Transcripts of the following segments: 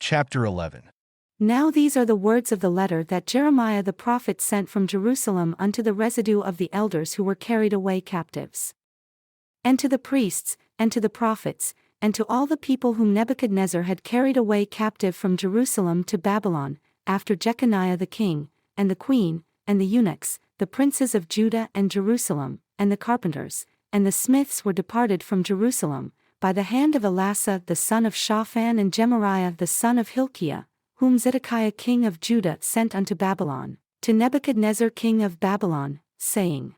Chapter 11. Now these are the words of the letter that Jeremiah the prophet sent from Jerusalem unto the residue of the elders who were carried away captives, and to the priests, and to the prophets, and to all the people whom Nebuchadnezzar had carried away captive from Jerusalem to Babylon, after Jeconiah the king, and the queen, and the eunuchs, the princes of Judah and Jerusalem, and the carpenters, and the smiths were departed from Jerusalem, by the hand of Elasah the son of Shaphan and Gemariah the son of Hilkiah, whom Zedekiah king of Judah sent unto Babylon, to Nebuchadnezzar king of Babylon, saying,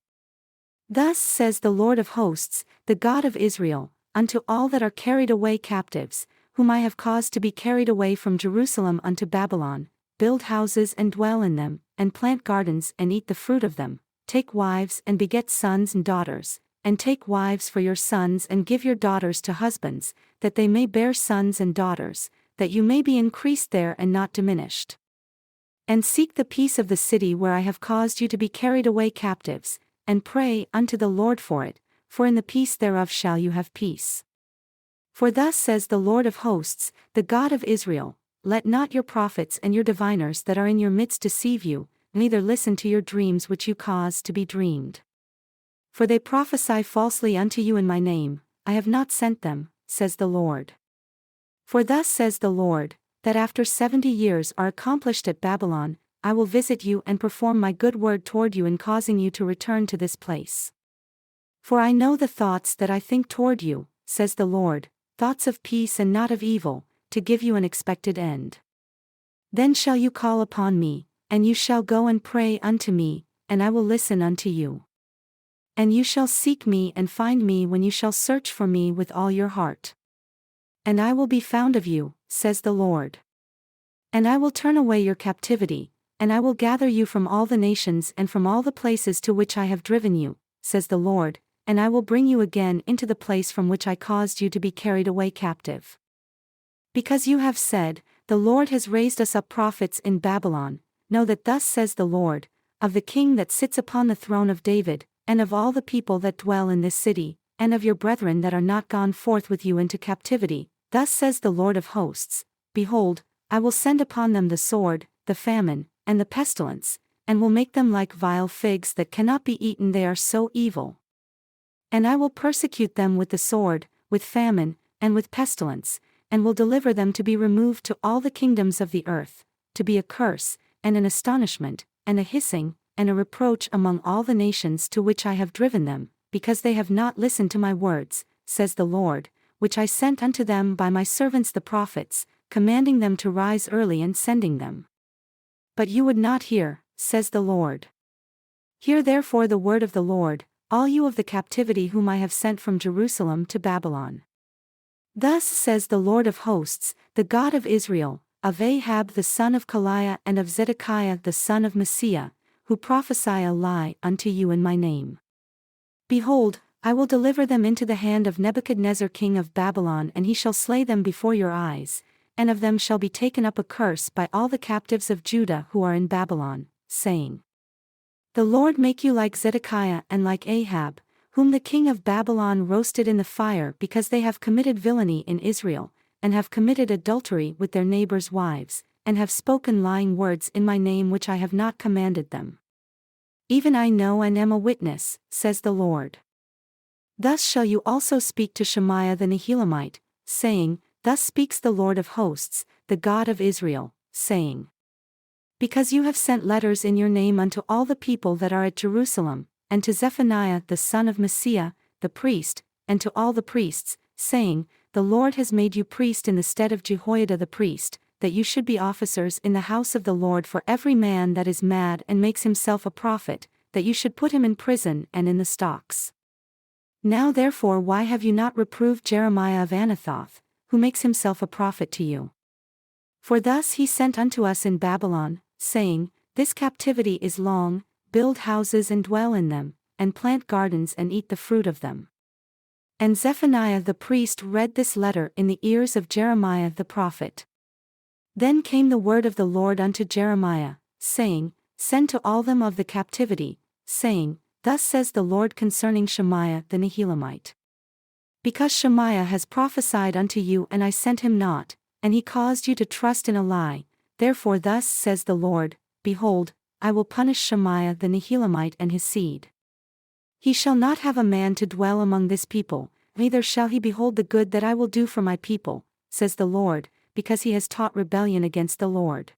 Thus says the Lord of hosts, the God of Israel, unto all that are carried away captives, whom I have caused to be carried away from Jerusalem unto Babylon, build houses and dwell in them, and plant gardens and eat the fruit of them, take wives and beget sons and daughters, and take wives for your sons and give your daughters to husbands, that they may bear sons and daughters, that you may be increased there and not diminished. And seek the peace of the city where I have caused you to be carried away captives, and pray unto the Lord for it, for in the peace thereof shall you have peace. For thus says the Lord of hosts, the God of Israel, let not your prophets and your diviners that are in your midst deceive you, neither listen to your dreams which you cause to be dreamed. For they prophesy falsely unto you in my name, I have not sent them, says the Lord. For thus says the Lord, that after 70 years are accomplished at Babylon, I will visit you and perform my good word toward you in causing you to return to this place. For I know the thoughts that I think toward you, says the Lord, thoughts of peace and not of evil, to give you an expected end. Then shall you call upon me, and you shall go and pray unto me, and I will listen unto you. And you shall seek me and find me when you shall search for me with all your heart. And I will be found of you, says the Lord. And I will turn away your captivity, and I will gather you from all the nations and from all the places to which I have driven you, says the Lord, and I will bring you again into the place from which I caused you to be carried away captive. Because you have said, the Lord has raised us up prophets in Babylon, know that thus says the Lord, of the king that sits upon the throne of David, and of all the people that dwell in this city, and of your brethren that are not gone forth with you into captivity, thus says the Lord of hosts, Behold, I will send upon them the sword, the famine, and the pestilence, and will make them like vile figs that cannot be eaten, they are so evil. And I will persecute them with the sword, with famine, and with pestilence, and will deliver them to be removed to all the kingdoms of the earth, to be a curse, and an astonishment, and a hissing, and a reproach among all the nations to which I have driven them, because they have not listened to my words, says the Lord, which I sent unto them by my servants the prophets, commanding them to rise early and sending them. But you would not hear, says the Lord. Hear therefore the word of the Lord, all you of the captivity whom I have sent from Jerusalem to Babylon. Thus says the Lord of hosts, the God of Israel, of Ahab the son of Kaliah and of Zedekiah the son of Maaseiah, who prophesy a lie unto you in my name. Behold, I will deliver them into the hand of Nebuchadnezzar king of Babylon, and he shall slay them before your eyes, and of them shall be taken up a curse by all the captives of Judah who are in Babylon, saying, The Lord make you like Zedekiah and like Ahab, whom the king of Babylon roasted in the fire, because they have committed villainy in Israel, and have committed adultery with their neighbors' wives, and have spoken lying words in my name which I have not commanded them. Even I know and am a witness, says the Lord. Thus shall you also speak to Shemaiah the Nehelamite, saying, Thus speaks the Lord of hosts, the God of Israel, saying, Because you have sent letters in your name unto all the people that are at Jerusalem, and to Zephaniah the son of Maaseiah, the priest, and to all the priests, saying, The Lord has made you priest in the stead of Jehoiada the priest, that you should be officers in the house of the Lord for every man that is mad and makes himself a prophet, that you should put him in prison and in the stocks. Now therefore why have you not reproved Jeremiah of Anathoth, who makes himself a prophet to you? For thus he sent unto us in Babylon, saying, This captivity is long, build houses and dwell in them, and plant gardens and eat the fruit of them. And Zephaniah the priest read this letter in the ears of Jeremiah the prophet. Then came the word of the Lord unto Jeremiah, saying, Send to all them of the captivity, saying, Thus says the Lord concerning Shemaiah the Nehelamite. Because Shemaiah has prophesied unto you and I sent him not, and he caused you to trust in a lie. Therefore thus says the Lord, Behold, I will punish Shemaiah the Nehelamite and his seed. He shall not have a man to dwell among this people, neither shall he behold the good that I will do for my people, says the Lord, because he has taught rebellion against the Lord.